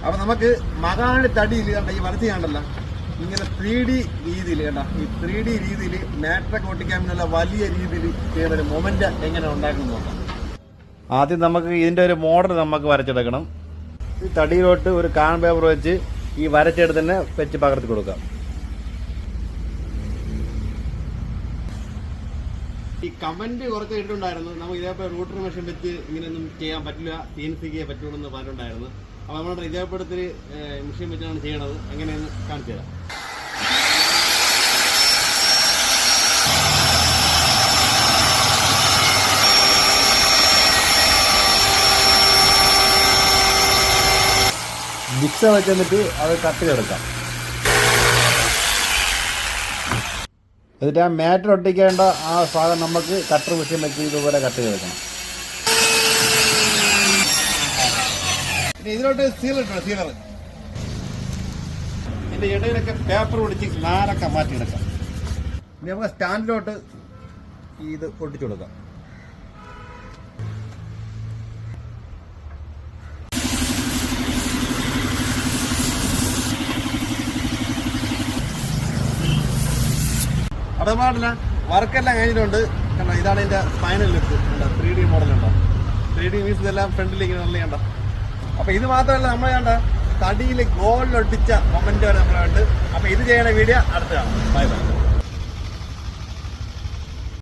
അപ്പൊ നമുക്ക് മകാണി തടിയിൽ കണ്ട ഈ വരച്ച് കണ്ടല്ല ഇങ്ങനെ 3D രീതിയിൽ കണ്ട ഈ 3D രീതിയിൽ മാട്രൊക്കെ ഒട്ടിക്കാൻ വേണ്ടിയുള്ള വലിയ രീതിയിൽ ചെയ്യുന്ന ഒരു മൊമെന്റ് എങ്ങനെ ഉണ്ടാക്കണം നോക്കാം. ആദ്യം നമുക്ക് ഇതിന്റെ ഒരു മോഡൽ നമുക്ക് വരച്ചെടുക്കണം. ഈ തടിയിലോട്ട് ഒരു കാൺ പേപ്പർ വെച്ച് ഈ വരച്ചെടുത്ത് തന്നെ വെച്ച് പകർത്തി കൊടുക്കാം. ഈ കമന്റ് കുറച്ച് ഇട്ടുണ്ടായിരുന്നു, നമുക്ക് ഇതേപോലെ റൂട്ടർ മെഷീൻ വെച്ച് ഇങ്ങനെയൊന്നും ചെയ്യാൻ പറ്റില്ല, CNC പറ്റുള്ളൂ എന്ന് പറഞ്ഞിട്ടുണ്ടായിരുന്നു. അപ്പോൾ നമ്മുടെ ഇതേപോലത്തെ മെഷീൻ വെച്ചാണ് ചെയ്യണത്, എങ്ങനെയെന്ന് കാണിച്ചു തരാം. മിക്സ വെച്ചിട്ട് അത് കട്ട് ചെയ്തെടുക്കാം. എന്നിട്ട് ആ മാറ്റിൽ ഒട്ടിക്കേണ്ട ആ ഭാഗം നമുക്ക് കട്ടർ മെഷീൻ വെച്ച് ഇതുപോലെ കട്ട് ചെയ്തെടുക്കണം. പിന്നെ ഇതിലോട്ട് സീലർ ഇട്ടോ, സീലർ ഇതിന്റെ ഇടയിലൊക്കെ പേപ്പർ ഒടിച്ച് നാരൊക്കെ മാറ്റിയെടുക്കാം. ഇനി നമുക്ക് സ്റ്റാൻഡിലോട്ട് ഇത് ഒട്ടിച്ചു കൊടുക്കാം. അത് പാടില്ല, വർക്കെല്ലാം കഴിഞ്ഞിട്ടുണ്ട്. കണ്ടോ, ഇതാണ് ഇതിന്റെ final look. 3D മോഡലുണ്ടോ, 3D means ഇതെല്ലാം ഫ്രണ്ടിൽ ഇങ്ങനെ നല്ല കണ്ടോ. അപ്പൊ ഇത് മാത്രമല്ല, നമ്മൾ കണ്ട തടിയിൽ ഗോൾഡ് ഒട്ടിച്ച മൊമെന്റ് വരെ നമ്മളുണ്ട്. അപ്പൊ ഇത് ചെയ്യണ വീഡിയോ അടുത്ത കാണാം. Bye bye.